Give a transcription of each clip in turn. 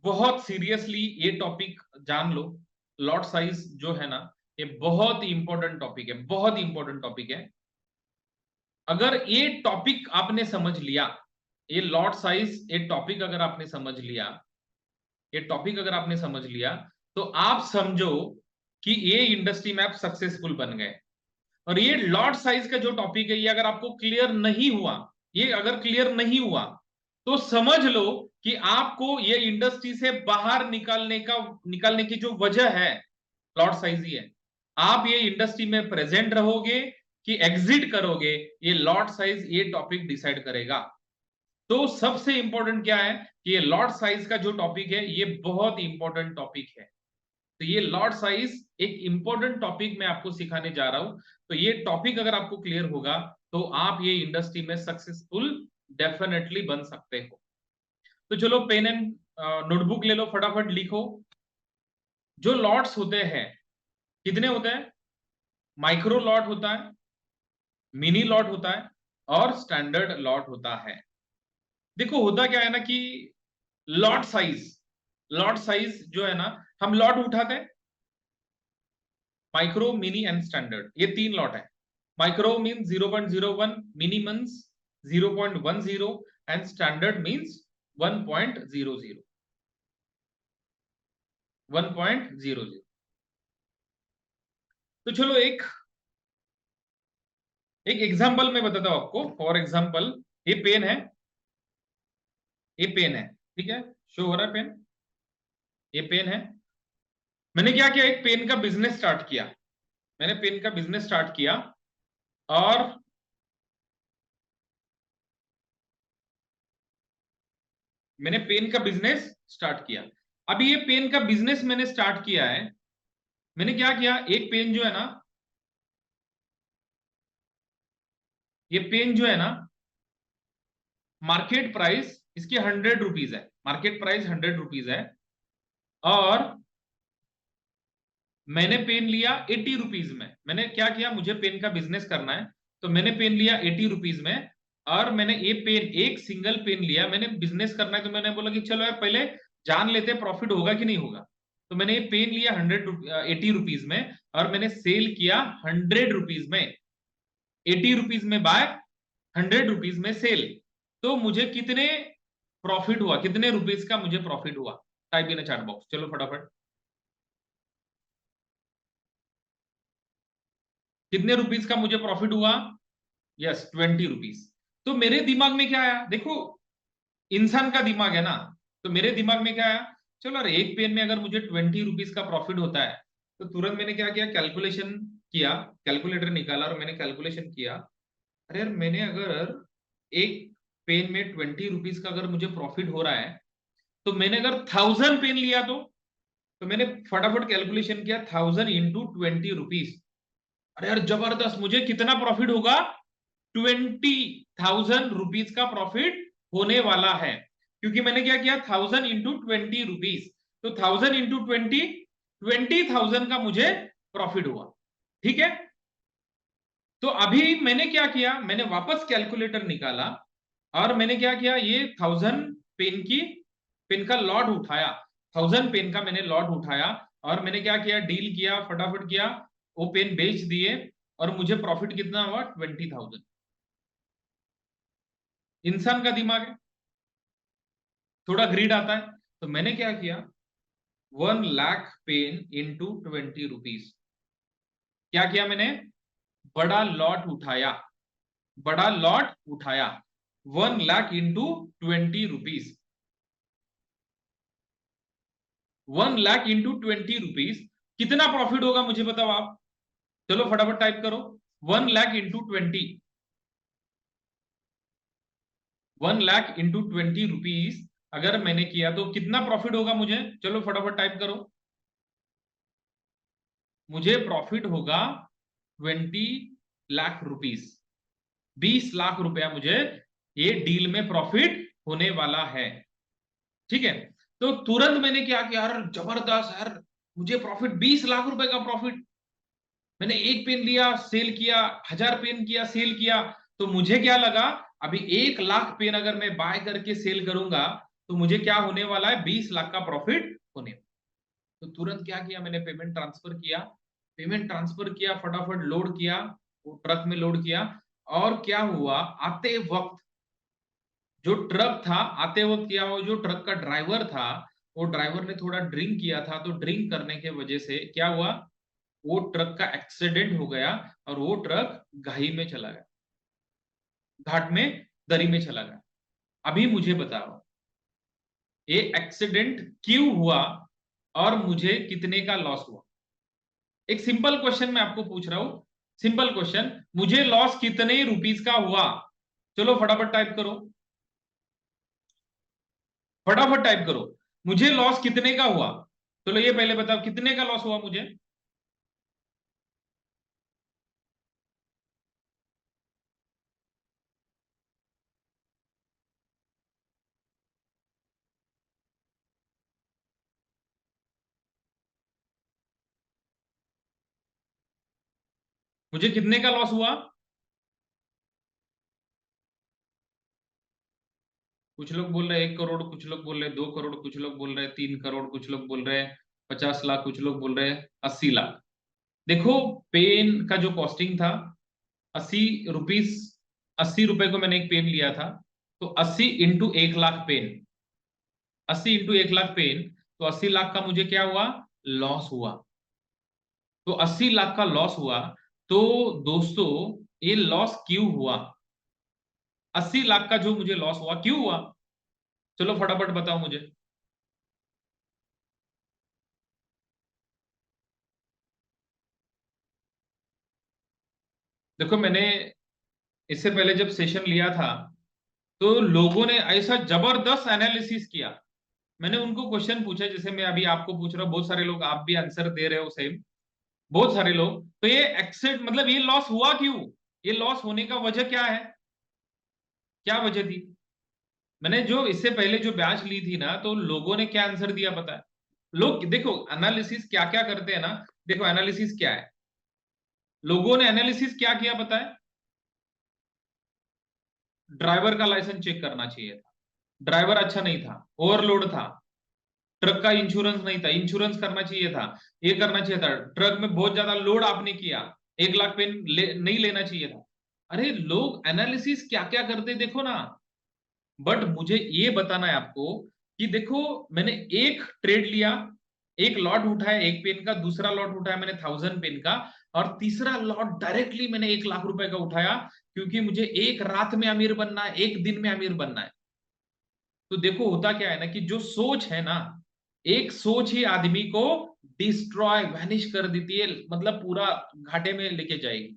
बहुत सीरियसली ये टॉपिक जान लो। लॉट साइज जो है ना, ये बहुत ही इंपॉर्टेंट टॉपिक है, बहुत ही इंपॉर्टेंट टॉपिक है। अगर ये टॉपिक आपने समझ लिया, ये लॉट साइज ये टॉपिक अगर आपने समझ लिया, ये टॉपिक अगर आपने समझ लिया, तो आप समझो कि ये इंडस्ट्री में आप सक्सेसफुल बन गए। और ये लॉट साइज का जो टॉपिक है, ये अगर आपको क्लियर नहीं हुआ, ये अगर क्लियर नहीं हुआ, तो समझ लो कि आपको ये इंडस्ट्री से बाहर निकालने की जो वजह है, लॉट साइज ही है। आप ये इंडस्ट्री में प्रेजेंट रहोगे कि एग्जिट करोगे, ये लॉट साइज ये टॉपिक डिसाइड करेगा। तो सबसे इंपॉर्टेंट क्या है कि ये लॉट साइज का जो टॉपिक है, ये बहुत इंपॉर्टेंट टॉपिक है। तो ये लॉट साइज एक इंपॉर्टेंट टॉपिक मैं आपको सिखाने जा रहा हूं। तो ये टॉपिक अगर आपको क्लियर होगा, तो आप ये इंडस्ट्री में सक्सेसफुल डेफिनेटली बन सकते हो। तो चलो पेन एंड नोटबुक ले लो, फटाफट लिखो। जो लॉट्स होते हैं, कितने होते हैं? माइक्रो लॉट होता है, मिनी लॉट होता है, और स्टैंडर्ड लॉट होता है। देखो होता क्या है ना कि लॉट साइज जो है ना, हम लॉट उठाते हैं, माइक्रो, मिनी एंड स्टैंडर्ड, ये तीन लॉट है। Micro mean 0.01, mini means 0.10 and standard means 1.00, 1.00। तो चलो एक एक एग्जांपल मैं बताता हूं आपको। फॉर एग्जांपल, ये पेन है, ये पेन है, ठीक है, शो हो रहा है पेन, ये पेन है। मैंने क्या किया, एक पेन का बिजनेस स्टार्ट किया, मैंने पेन का बिजनेस स्टार्ट किया, और मैंने पेन का बिजनेस स्टार्ट किया। अभी ये पेन का बिजनेस मैंने स्टार्ट किया है, मैंने क्या किया, एक पेन जो है ना, ये पेन जो है ना, मार्केट प्राइस इसकी 100 रुपीज है, मार्केट प्राइस 100 रुपीज है। और मैंने पेन लिया 80 रुपीज में। मैंने क्या किया, मुझे पेन का बिजनेस करना है, तो मैंने पेन लिया 80 रुपीज में। और मैंने ये पेन, एक सिंगल पेन लिया, मैंने बिजनेस करना है, तो मैंने बोला कि चलो यार पहले जान लेते प्रॉफिट होगा कि नहीं होगा। तो मैंने ये पेन लिया 80 रुपीज में, और मैंने सेल किया 100 रुपीज में। 80 रुपीज में बाय, 100 रुपीज में सेल। तो मुझे कितने प्रॉफिट हुआ, कितने रुपीज का मुझे प्रॉफिट हुआ? टाइप इन चैट बॉक्स, चलो फटाफट। कितने रुपीज का मुझे प्रॉफिट हुआ? Yes, 20 rupees. तो मेरे दिमाग में क्या आया, देखो इंसान का दिमाग है ना, तो मेरे दिमाग में क्या आया, चलो यार एक पेन में अगर मुझे 20 रुपीज का प्रॉफिट होता है, तो तुरंत मैंने क्या किया, कैलकुलेशन किया, कैलकुलेटर निकाला और मैंने कैलकुलेशन किया। अरे यार, मैंने अगर एक पेन में 20 रुपीज का अगर मुझे प्रॉफिट हो रहा है, तो मैंने अगर 1000 पेन लिया तो मैंने फटाफट कैलकुलेशन किया, 1000 × 20 रुपीज। अरे यार जबरदस्त, मुझे कितना प्रॉफिट होगा? 20,000 रुपीज का प्रॉफिट होने वाला है। क्योंकि मैंने क्या किया, 1000 × 20 रुपीज, तो 1000 × 20, 20,000 का मुझे प्रॉफिट हुआ। ठीक है, तो अभी मैंने क्या किया, मैंने वापस कैलकुलेटर निकाला, और मैंने क्या किया, ये 1000 पेन की, पेन का लॉट उठाया, 1000 पेन का मैंने लॉट उठाया, और मैंने क्या किया, डील किया, फटाफट किया, वो पेन बेच दिए, और मुझे प्रॉफिट कितना हुआ? 20,000। इंसान का दिमाग है, थोड़ा ग्रीड आता है। तो मैंने क्या किया, 1 लाख पेन × 20 रुपीज। क्या किया मैंने? बड़ा लॉट उठाया, बड़ा लॉट उठाया, 1 लाख × 20 रुपीज। 1 लाख × 20 रुपीज, कितना प्रॉफिट होगा मुझे बताओ आप? चलो फटाफट टाइप करो, 1 लाख × 20, 1 लाख × 20 रुपीज अगर मैंने किया, तो कितना प्रॉफिट होगा मुझे? चलो फटाफट टाइप करो। मुझे प्रॉफिट होगा 20 लाख रुपीज, 20 लाख रुपया मुझे ये डील में प्रॉफिट होने वाला है। ठीक है, तो तुरंत मैंने क्या किया, यार जबरदस्त यार, मुझे प्रॉफिट 20 लाख रुपए का प्रॉफिट। मैंने एक पेन लिया, सेल किया, 1000 पेन किया, सेल किया, तो मुझे क्या लगा, अभी 1 लाख पेन अगर मैं बाय करके सेल करूंगा, तो मुझे क्या होने वाला है, 20 लाख का प्रॉफिट होने वाला। तो तुरंत क्या किया मैंने, पेमेंट ट्रांसफर किया। पेमेंट ट्रांसफर किया, फटाफट लोड किया, वो ट्रक में लोड किया। और क्या हुआ, आते वक्त जो ट्रक था, आते वक्त क्या हुआ, जो ट्रक का ड्राइवर था, वो ड्राइवर ने थोड़ा ड्रिंक किया था। तो ड्रिंक करने के वजह से क्या हुआ, वो ट्रक का एक्सीडेंट हो गया और वो ट्रक घाई में चला गया, घाट में, दरी में चला गया। अभी मुझे बताओ, ये एक्सीडेंट क्यों हुआ और मुझे कितने का लॉस हुआ? एक सिंपल क्वेश्चन मैं आपको पूछ रहा हूं, सिंपल क्वेश्चन, मुझे लॉस कितने रुपीस का हुआ? चलो फटाफट टाइप करो, फटाफट टाइप करो, मुझे लॉस कितने का हुआ? चलो ये पहले बताओ, कितने का लॉस हुआ मुझे? मुझे कितने का लॉस हुआ? कुछ लोग बोल रहे हैं 1 करोड़, कुछ लोग बोल रहे हैं 2 करोड़, कुछ लोग बोल रहे हैं 3 करोड़, कुछ लोग बोल रहे हैं 50 लाख, कुछ लोग बोल रहे हैं 80 लाख। देखो, पेन का जो कॉस्टिंग था, 80 रुपीस, 80 रुपए को मैंने एक पेन लिया था। तो 80 × 1 लाख पेन, 80 × 1 लाख पेन, तो 80 लाख का मुझे क्या हुआ, लॉस हुआ। तो 80 लाख का लॉस हुआ। तो दोस्तों, ये लॉस क्यों हुआ? 80 लाख का जो मुझे लॉस हुआ, क्यों हुआ? चलो फटाफट बताओ मुझे। देखो, मैंने इससे पहले जब सेशन लिया था, तो लोगों ने ऐसा जबरदस्त एनालिसिस किया। मैंने उनको क्वेश्चन पूछा, जैसे मैं अभी आपको पूछ रहा हूँ, बहुत सारे लोग, आप भी आंसर दे रहे हो सेम, बहुत सारे लोग। तो ये एक्सेट मतलब ये लॉस हुआ क्यों? ये लॉस होने का वजह क्या है? क्या वजह थी? मैंने जो इससे पहले जो बैच ली थी ना, तो लोगों ने क्या आंसर दिया पता है? लोग देखो एनालिसिस क्या क्या करते हैं ना, देखो एनालिसिस क्या है, लोगों ने एनालिसिस क्या किया पता है? ड्राइवर का लाइसेंस चेक करना चाहिए था, ड्राइवर अच्छा नहीं था, ओवरलोड था, ट्रक का इंश्योरेंस नहीं था, इंश्योरेंस करना चाहिए था, ये करना चाहिए था, ट्रक में बहुत ज्यादा लोड आपने किया, 1 लाख पेन नहीं लेना चाहिए था। अरे लोग एनालिसिस क्या क्या करते देखो ना। बट मुझे ये बताना है आपको कि देखो, मैंने एक ट्रेड लिया, एक लॉट उठाया 1 पेन का, दूसरा लॉट उठाया मैंने 1000 पेन का, और तीसरा लॉट डायरेक्टली मैंने 1 लाख रुपए का उठाया, क्योंकि मुझे एक रात में अमीर बनना है, एक दिन में अमीर बनना है। तो देखो होता क्या है ना, कि जो सोच है ना, एक सोच ही आदमी को डिस्ट्रॉय, वैनिश कर देती है, मतलब पूरा घाटे में लेके जाएगी।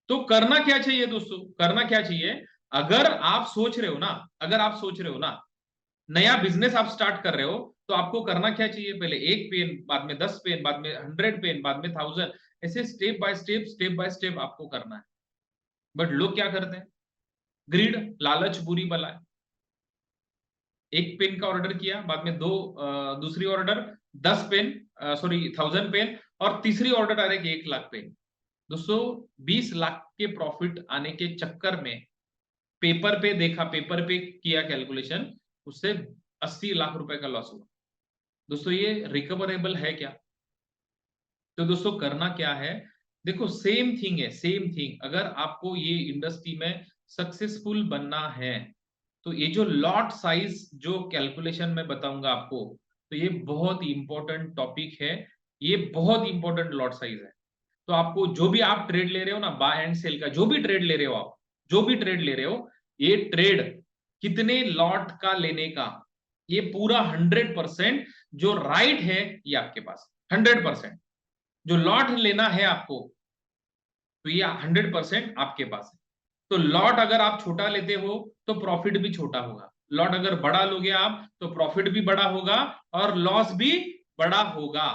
तो करना क्या चाहिए दोस्तों, करना क्या चाहिए? अगर आप सोच रहे हो ना, अगर आप सोच रहे हो ना, नया बिजनेस आप स्टार्ट कर रहे हो, तो आपको करना क्या चाहिए? पहले 1 पेन, बाद में 10 पेन, बाद में 100 पेन, बाद में 1000, ऐसे step by step, step by step आपको करना है। बट लोग क्या करते हैं? ग्रीड, लालच बुरी बला है। 1 पेन का ऑर्डर किया, बाद में दूसरी ऑर्डर 10 पेन, सॉरी 1000 पेन, और तीसरी ऑर्डर डायरेक्ट 1 लाख पेन। दोस्तों, 20 लाख के प्रॉफिट आने के चक्कर में, पेपर पे देखा, पेपर पे किया कैलकुलेशन, उससे 80 लाख रुपए का लॉस हुआ। दोस्तों, ये रिकवरेबल है क्या? तो दोस्तों करना क्या है, देखो सेम थिंग है, सेम थिंग। अगर आपको ये इंडस्ट्री में सक्सेसफुल बनना है, तो ये जो लॉट साइज जो कैलकुलेशन में बताऊंगा आपको, तो ये बहुत इंपॉर्टेंट टॉपिक है, ये बहुत इंपॉर्टेंट लॉट साइज है। तो आपको जो भी आप ट्रेड ले रहे हो ना, बाय एंड सेल का जो भी ट्रेड ले रहे हो आप, जो भी ट्रेड ले रहे हो, ये ट्रेड कितने लॉट का लेने का, ये पूरा 100% जो राइट है, ये आपके पास 100% जो लॉट लेना है आपको, तो ये 100% आपके पास है। तो लॉट अगर आप छोटा लेते हो, तो प्रॉफिट भी छोटा होगा, लॉट अगर बड़ा लोगे आप, तो प्रॉफिट भी बड़ा होगा और लॉस भी बड़ा होगा।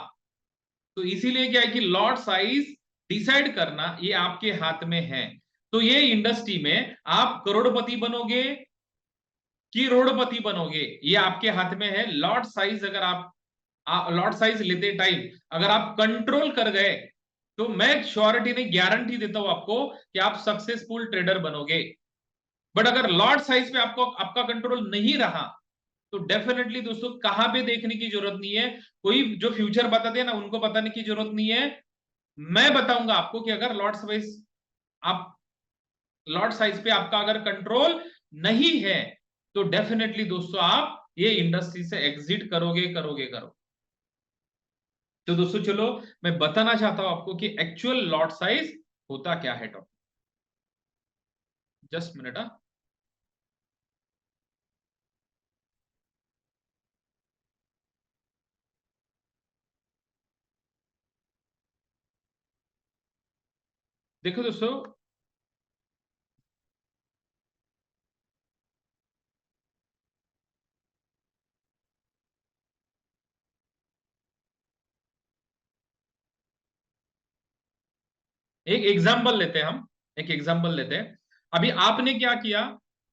तो इसीलिए क्या है कि लॉट साइज डिसाइड करना ये आपके हाथ में है। तो ये इंडस्ट्री में आप करोड़पति बनोगे कि रोडपति बनोगे, ये आपके हाथ में है। लॉट साइज अगर आप लॉट साइज लेते टाइम अगर आप कंट्रोल कर गए, तो मैं श्योरिटी नहीं, गारंटी देता हूं आपको कि आप सक्सेसफुल ट्रेडर बनोगे। बट अगर लॉट साइज पे आपको आपका कंट्रोल नहीं रहा, तो डेफिनेटली दोस्तों कहां पे देखने की जरूरत नहीं है, कोई जो फ्यूचर बताते हैं ना उनको बताने की जरूरत नहीं है। मैं बताऊंगा आपको कि अगर लॉट साइज, आप लॉट साइज पे आपका अगर कंट्रोल नहीं है तो डेफिनेटली दोस्तों आप ये इंडस्ट्री से एग्जिट करोगे करोगे करो। तो दोस्तों चलो मैं बताना चाहता हूं आपको कि एक्चुअल लॉट साइज होता क्या है। Topic just minute. देखो दोस्तों, एक एग्जांपल लेते हैं हम, एक एग्जांपल लेते हैं। अभी आपने क्या किया,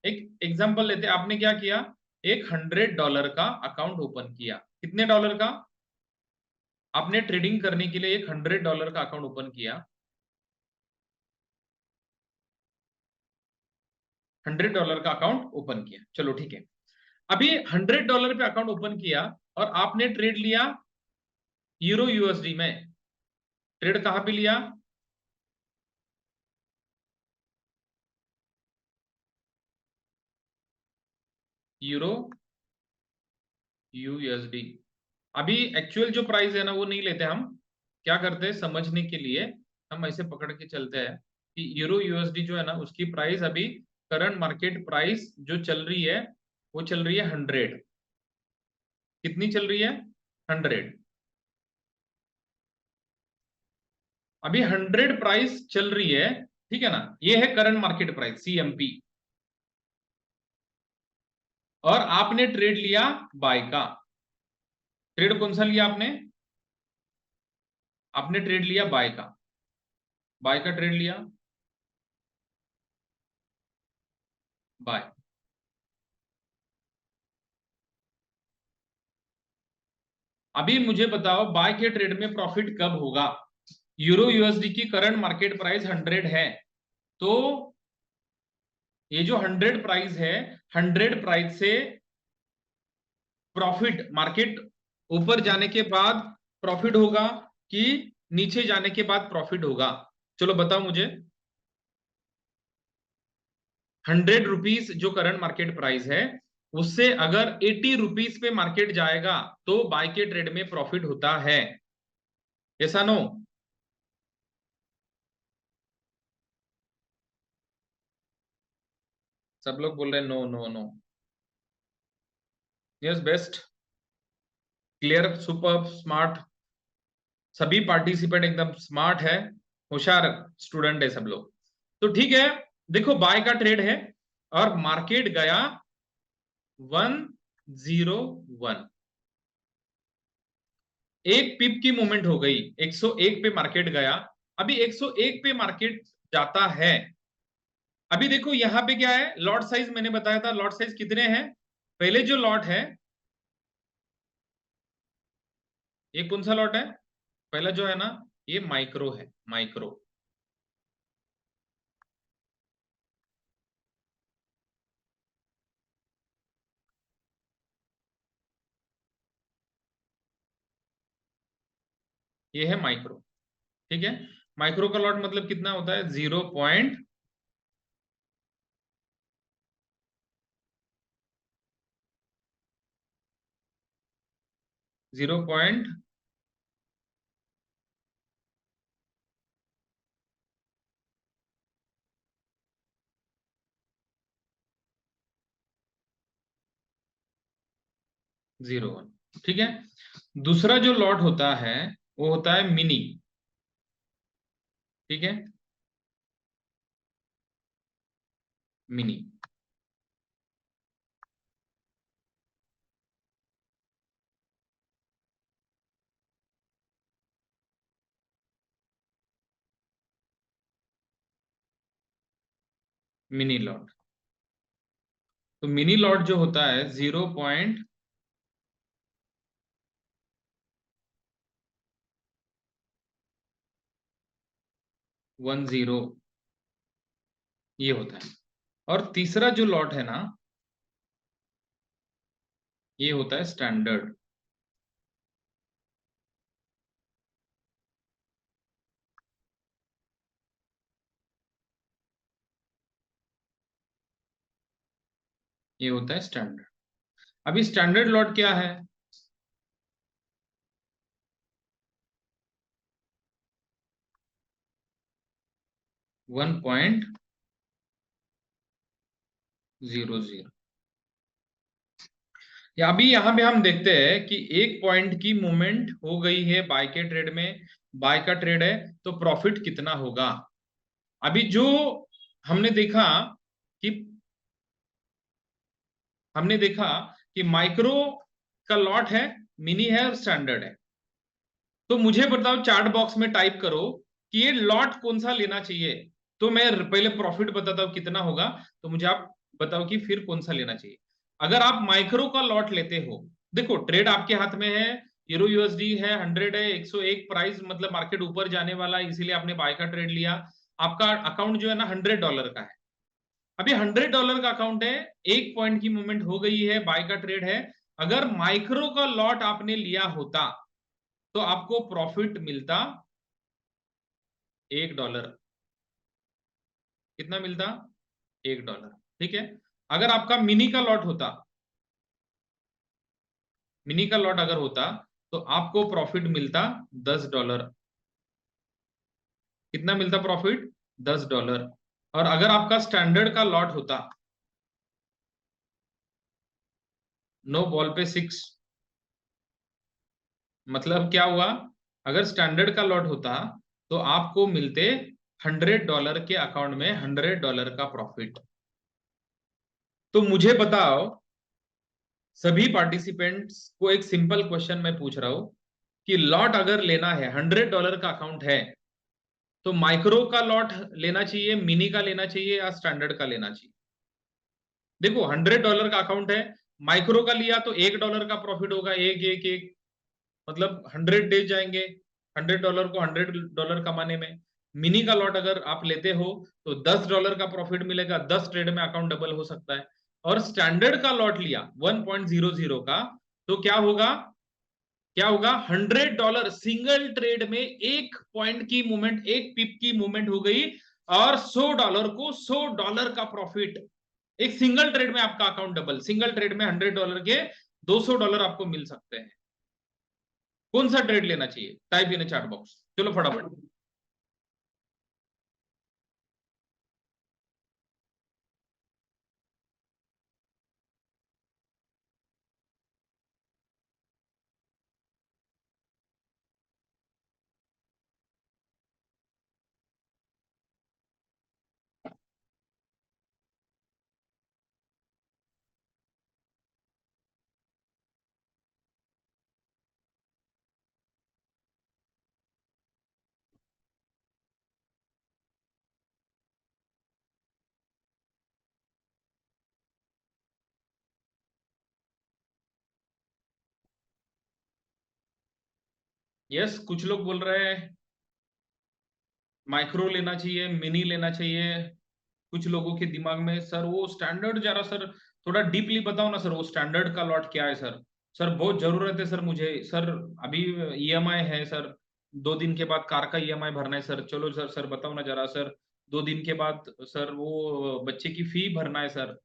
एक एग्जांपल लेते हैं, आपने क्या किया, एक $100 का अकाउंट ओपन किया। कितने डॉलर का? आपने ट्रेडिंग करने के लिए एक $100 का अकाउंट ओपन किया। $100 का अकाउंट ओपन किया, चलो ठीक है। अभी $100 पे अकाउंट ओपन किया और आपने ट्रेड लिया यूरो यूएसडी में। ट्रेड कहां पे लिया? Euro USD. अभी एक्चुअल जो प्राइस है ना वो नहीं लेते हम, क्या करते हैं समझने के लिए, हम ऐसे पकड़ के चलते हैं कि यूरो यूएसडी जो है ना उसकी प्राइस अभी करंट मार्केट प्राइस जो चल रही है वो चल रही है 100। कितनी चल रही है? 100। अभी 100 प्राइस चल रही है, ठीक है ना, ये है करंट मार्केट प्राइस सीएमपी। और आपने ट्रेड लिया बाय का। ट्रेड कौन सा लिया आपने? आपने ट्रेड लिया बाय का। बाय का ट्रेड लिया, बाय। अभी मुझे बताओ बाय के ट्रेड में प्रॉफिट कब होगा? यूरो यूएसडी की करंट मार्केट प्राइस 100 है, तो ये जो 100 प्राइस है, 100 प्राइस से प्रॉफिट मार्केट ऊपर जाने के बाद प्रॉफिट होगा कि नीचे जाने के बाद प्रॉफिट होगा? चलो बताओ मुझे। 100 रुपीज जो करंट मार्केट प्राइस है उससे अगर 80 रुपीज पे मार्केट जाएगा तो बाय के ट्रेड में प्रॉफिट होता है, ऐसा नो? सब लोग बोल रहे हैं no no no. Yes, best, clear, super smart, सभी पार्टिसिपेंट एकदम स्मार्ट है, होशियार स्टूडेंट है सब लोग। तो ठीक है, देखो बाय का ट्रेड है और मार्केट गया 101। एक पिप की मूवमेंट हो गई, 101 पे मार्केट गया। अभी 101 पे मार्केट जाता है। अभी देखो यहां पे क्या है, लॉट साइज मैंने बताया था, लॉट साइज कितने हैं? पहले जो लॉट है, ये कौन सा लॉट है? पहला जो है ना ये माइक्रो है, माइक्रो। ये है माइक्रो, ठीक है। माइक्रो का लॉट मतलब कितना होता है? 0.01, ठीक है। दूसरा जो लॉट होता है वो होता है मिनी, ठीक है, मिनी। मिनी लॉट, तो मिनी लॉट जो होता है 0.10, ये होता है। और तीसरा जो लॉट है ना, ये होता है स्टैंडर्ड। ये होता है स्टैंडर्ड। अभी स्टैंडर्ड लॉट क्या है? 1.00। या अभी यहाँ पे हम देखते हैं कि एक पॉइंट की मूवमेंट हो गई है बाय के ट्रेड में, बाय का ट्रेड है, तो प्रॉफिट कितना होगा? अभी जो हमने देखा कि हमने देखा कि माइक्रो का लॉट है, मिनी है और स्टैंडर्ड है। तो मुझे बताओ, चार्ट बॉक्स में टाइप करो कि ये लॉट कौन सा लेना चाहिए। तो मैं पहले प्रॉफिट बताता हूं कितना होगा, तो मुझे आप बताओ कि फिर कौन सा लेना चाहिए। अगर आप माइक्रो का लॉट लेते हो, देखो ट्रेड आपके हाथ में है, यूरो यूएसडी है, 100 है, 101 प्राइस, मतलब मार्केट ऊपर जाने वाला है, इसीलिए आपने बाय का ट्रेड लिया। आपका अकाउंट जो है ना $100 का है। अभी $100 का अकाउंट है, एक पॉइंट की मूवमेंट हो गई है, बाय का ट्रेड है। अगर माइक्रो का लॉट आपने लिया होता तो आपको प्रॉफिट मिलता $1। कितना मिलता? $1। ठीक है। अगर आपका मिनी का लॉट होता, मिनी का लॉट अगर होता, तो आपको प्रॉफिट मिलता $10। कितना मिलता प्रॉफिट? $10। और अगर आपका स्टैंडर्ड का लॉट होता, नो बॉल पे 6, मतलब क्या हुआ? अगर स्टैंडर्ड का लॉट होता तो आपको मिलते $100 के अकाउंट में $100 का प्रॉफिट। तो मुझे बताओ, सभी पार्टिसिपेंट्स को एक सिंपल क्वेश्चन मैं पूछ रहा हूं कि लॉट अगर लेना है, $100 का अकाउंट है, तो माइक्रो का लॉट लेना चाहिए, मिनी का लेना चाहिए या स्टैंडर्ड का लेना चाहिए? देखो $100 का अकाउंट है, माइक्रो का लिया तो $1 का प्रॉफिट होगा, एक एक एक, मतलब 100 डेज जाएंगे $100 को $100 कमाने में। मिनी का लॉट अगर आप लेते हो तो $10 का प्रॉफिट मिलेगा, 10 ट्रेड में अकाउंट डबल हो सकता है। और स्टैंडर्ड का लॉट लिया 1.00 का, तो क्या होगा? क्या होगा? $100 सिंगल ट्रेड में, एक पॉइंट की मूवमेंट, एक पिप की मूवमेंट हो गई, और $100 को $100 का प्रॉफिट। एक सिंगल ट्रेड में आपका अकाउंट डबल, सिंगल ट्रेड में $100 के $200 आपको मिल सकते हैं। कौन सा ट्रेड लेना चाहिए? टाइप इन चैट बॉक्स, चलो फटाफट। यस, कुछ लोग बोल रहे हैं माइक्रो लेना चाहिए, मिनी लेना चाहिए। कुछ लोगों के दिमाग में सर वो स्टैंडर्ड, जरा सर थोड़ा डीपली बताओ ना सर, वो स्टैंडर्ड का लॉट क्या है सर? सर बहुत जरूरत है सर मुझे सर, अभी ईएमआई है सर, 2 दिन के बाद कार का ईएमआई भरना है सर, चलो सर, सर बताओ ना जरा सर, 2 दिन के बाद सर वो बच्चे की फी भरना है सर।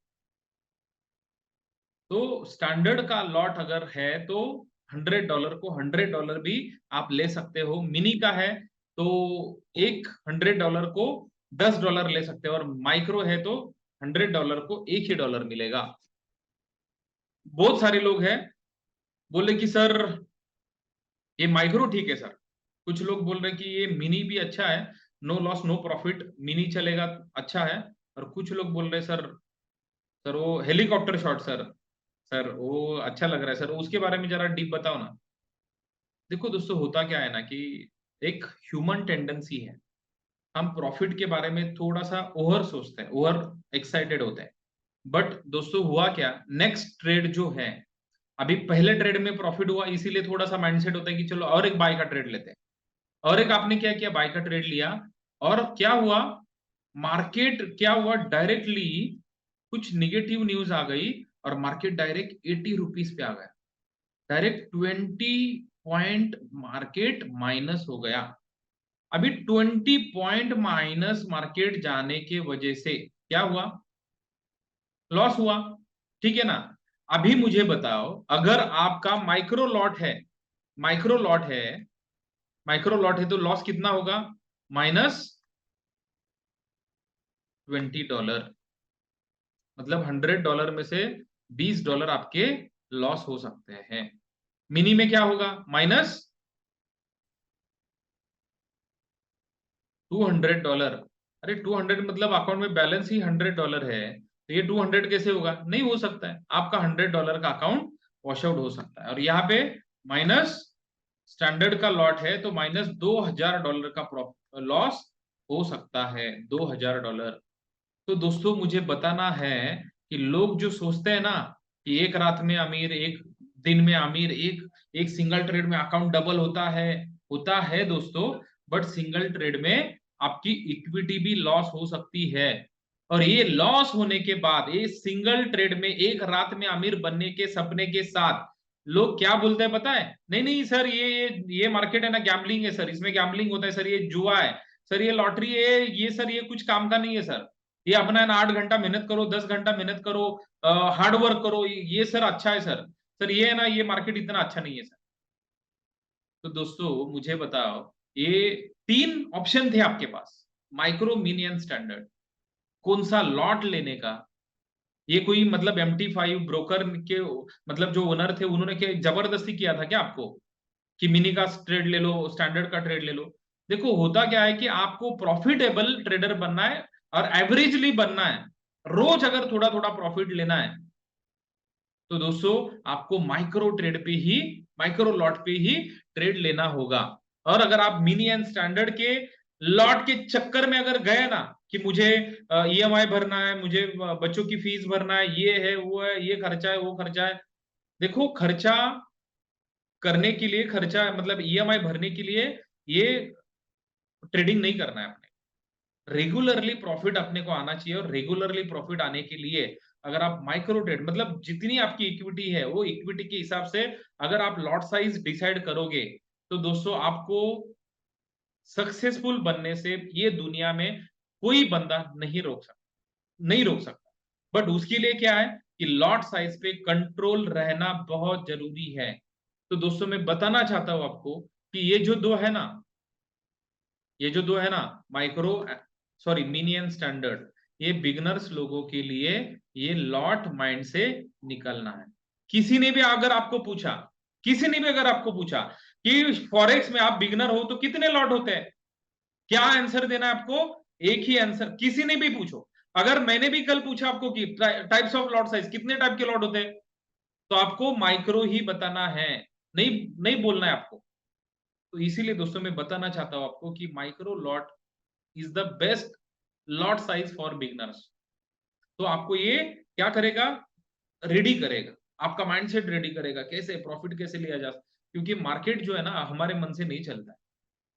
तो स्टैंडर्ड का लॉट अगर है तो $100 को $100 भी आप ले सकते हो। मिनी का है तो एक $100 को $10 ले सकते हो, और माइक्रो है तो $100 को एक ही डॉलर मिलेगा। बहुत सारे लोग हैं बोले कि सर ये माइक्रो ठीक है सर, कुछ लोग बोल रहे हैं कि ये मिनी भी अच्छा है, no loss no profit, mini चलेगा, अच्छा है। और कुछ लोग बोल रहे हैं सर, सर वो हेलीकॉप्टर शॉट सर, सर वो अच्छा लग रहा है सर, उसके बारे में जरा डीप बताओ ना। देखो दोस्तों, होता क्या है ना कि एक ह्यूमन टेंडेंसी है, हम प्रॉफिट के बारे में थोड़ा सा ओवर सोचते हैं, ओवर एक्साइटेड होते हैं। बट दोस्तों हुआ क्या, नेक्स्ट ट्रेड जो है, अभी पहले ट्रेड में प्रॉफिट हुआ, इसीलिए थोड़ा सा माइंडसेट होता है कि चलो और एक बाय का ट्रेड लेते हैं। और एक आपने क्या किया, बाय का ट्रेड लिया, और क्या हुआ, मार्केट क्या हुआ, डायरेक्टली कुछ निगेटिव न्यूज आ गई, और मार्केट डायरेक्ट 80 रुपीज पे आ गया, डायरेक्ट 20 पॉइंट मार्केट माइनस हो गया। अभी 20 पॉइंट माइनस मार्केट जाने के वजह से क्या हुआ, लॉस हुआ, ठीक है ना। अभी मुझे बताओ, अगर आपका माइक्रो लॉट है, माइक्रो लॉट है, माइक्रो लॉट है तो लॉस कितना होगा, -$20, मतलब $100 में से $20 आपके लॉस हो सकते हैं। मिनी में क्या होगा, -$200। अरे 200 मतलब अकाउंट में बैलेंस ही $100 है, तो ये 200 कैसे होगा, नहीं हो सकता है। आपका $100 का अकाउंट वॉश आउट हो सकता है। और यहाँ पे माइनस स्टैंडर्ड का लॉट है तो -$2000 का लॉस हो सकता है, $2000। तो दोस्तों मुझे बताना है कि लोग जो सोचते हैं ना कि एक रात में अमीर, एक दिन में अमीर, एक सिंगल ट्रेड में अकाउंट डबल होता है दोस्तों। बट सिंगल ट्रेड में आपकी इक्विटी भी लॉस हो सकती है। और ये लॉस होने के बाद, ये सिंगल ट्रेड में एक रात में अमीर बनने के सपने के साथ लोग क्या बोलते हैं पता है, नहीं नहीं सर, ये मार्केट है ना, गैम्बलिंग है सर, इसमें गैम्बलिंग होता है सर, ये जुआ है सर, ये लॉटरी है, ये सर ये कुछ काम का नहीं है सर, ये अपना है ना 8 घंटा मेहनत करो, 10 घंटा मेहनत करो, हार्ड वर्क करो, ये सर अच्छा है सर, सर ये है ना, ये मार्केट इतना अच्छा नहीं है सर। तो दोस्तों मुझे बताओ, ये 3 ऑप्शन थे आपके पास, माइक्रो, मिनी एंड स्टैंडर्ड, कौन सा लॉट लेने का। ये कोई मतलब MT5 ब्रोकर के मतलब जो ओनर थे उन्होंने क्या जबरदस्ती किया था क्या आपको कि मिनी का ट्रेड ले लो, स्टैंडर्ड का ट्रेड ले लो। देखो होता क्या है कि आपको प्रॉफिटेबल ट्रेडर बनना है और एवरेजली बनना है। रोज अगर थोड़ा थोड़ा प्रॉफिट लेना है तो दोस्तों आपको माइक्रो ट्रेड पे ही, माइक्रो लॉट पे ही ट्रेड लेना होगा। और अगर आप मिनी एंड स्टैंडर्ड के लॉट के चक्कर में अगर गए ना कि मुझे EMI भरना है, मुझे बच्चों की फीस भरना है, ये है वो है, ये खर्चा है वो खर्चा है, देखो खर्चा करने के लिए, खर्चा मतलब EMI भरने के लिए ये ट्रेडिंग नहीं करना है आपने। रेगुलरली प्रॉफिट अपने को आना चाहिए, और रेगुलरली प्रॉफिट आने के लिए अगर आप माइक्रो ट्रेड मतलब जितनी आपकी इक्विटी है वो इक्विटी के हिसाब से अगर आप लॉट साइज डिसाइड करोगे तो दोस्तों आपको सक्सेसफुल बनने से ये दुनिया में कोई बंदा नहीं रोक सकता, नहीं रोक सकता। बट उसके लिए क्या है कि लॉट साइज पे कंट्रोल रहना बहुत जरूरी है। तो दोस्तों मैं बताना चाहता हूं आपको कि ये जो दो है ना, micro, sorry mini and standard, ये बिगनर्स लोगों के लिए ये लॉट माइंड से निकलना है। किसी ने भी अगर आपको पूछा, किसी ने भी अगर आपको पूछा कि फॉरेक्स में आप बिगनर हो तो कितने लॉट होते हैं, क्या आंसर देना है आपको, एक ही आंसर, किसी ने भी पूछो। अगर मैंने भी कल पूछा आपको कि टाइप्स ऑफ लॉट साइज, कितने टाइप के लॉट होते हैं, तो आपको माइक्रो ही बताना है, नहीं नहीं बोलना है आपको। तो इसीलिए दोस्तों मैं बताना चाहता हूं आपको कि micro lot is the best lot size for beginners. तो आपको ये क्या करेगा, रेडी करेगा, आपका माइंडसेट रेडी करेगा, कैसे प्रॉफिट कैसे लिया जा सकता, क्योंकि मार्केट जो है ना हमारे मन से नहीं चलता है।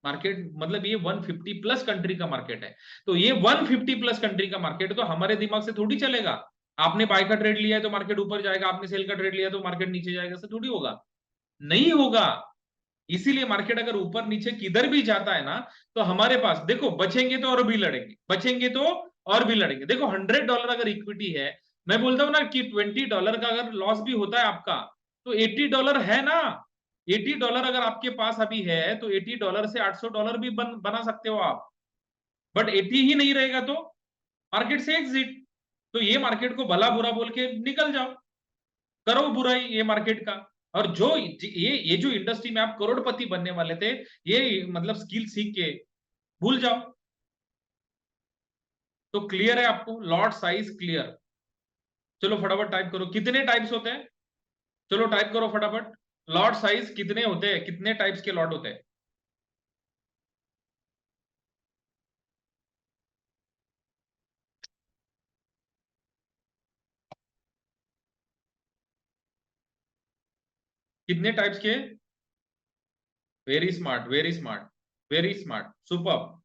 मार्केट मतलब ये 150 प्लस कंट्री का मार्केट है, तो ये 150 प्लस कंट्री का मार्केट तो हमारे दिमाग से थोड़ी चलेगा। आपने बाय का ट्रेड लिया है तो मार्केट ऊपर जाएगा, आपने सेल का ट्रेड लिया है तो मार्केट नीचे जाएगा, ऐसा थोड़ी होगा, नहीं होगा। इसीलिए मार्केट अगर ऊपर नीचे किधर भी जाता है ना तो हमारे पास देखो बचेंगे तो और भी लड़ेंगे, बचेंगे तो और भी लड़ेंगे। देखो $100 अगर इक्विटी है, मैं बोलता हूं ना कि $20 का अगर लॉस भी होता है आपका तो $80 है ना, $80 अगर आपके पास अभी है तो $80 से $800 भी बना सकते हो आप। बट 80 ही नहीं रहेगा तो मार्केट से एग्जिट। तो ये मार्केट को भला बुरा बोल के निकल जाओ, करो बुराई ये मार्केट का। और जो ये जो इंडस्ट्री में आप करोड़पति बनने वाले थे, ये मतलब स्किल सीख के भूल जाओ। तो क्लियर है आपको, लॉट साइज क्लियर। चलो फटाफट टाइप करो कितने टाइप्स होते हैं, चलो टाइप करो फटाफट, लॉट साइज कितने होते हैं, कितने टाइप्स के लॉट होते हैं। कितने टाइप्स के, very smart very smart, very smart, super.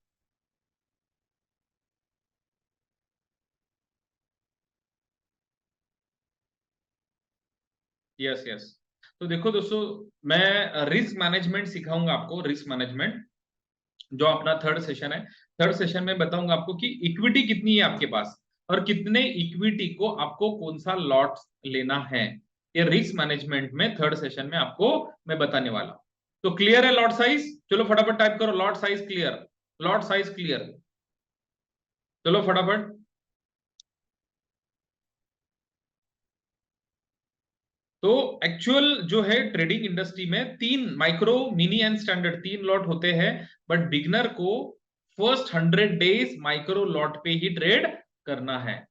Yes yes. तो देखो दोस्तों, मैं रिस्क मैनेजमेंट सिखाऊंगा आपको, रिस्क मैनेजमेंट, जो अपना थर्ड सेशन है। थर्ड सेशन में बताऊंगा आपको कि इक्विटी कितनी है आपके पास और कितने इक्विटी को आपको कौन सा लॉट लेना है। ये रिस्क मैनेजमेंट में थर्ड सेशन में आपको मैं बताने वाला हूं। तो क्लियर है लॉट साइज? चलो फटाफट टाइप करो, lot size clear, lot size clear, चलो फटाफट। तो एक्चुअल जो है ट्रेडिंग इंडस्ट्री में तीन, माइक्रो, मिनी एंड स्टैंडर्ड, तीन लॉट होते हैं। बट बिगनर को फर्स्ट 100 डेज माइक्रो लॉट पे ही ट्रेड करना है।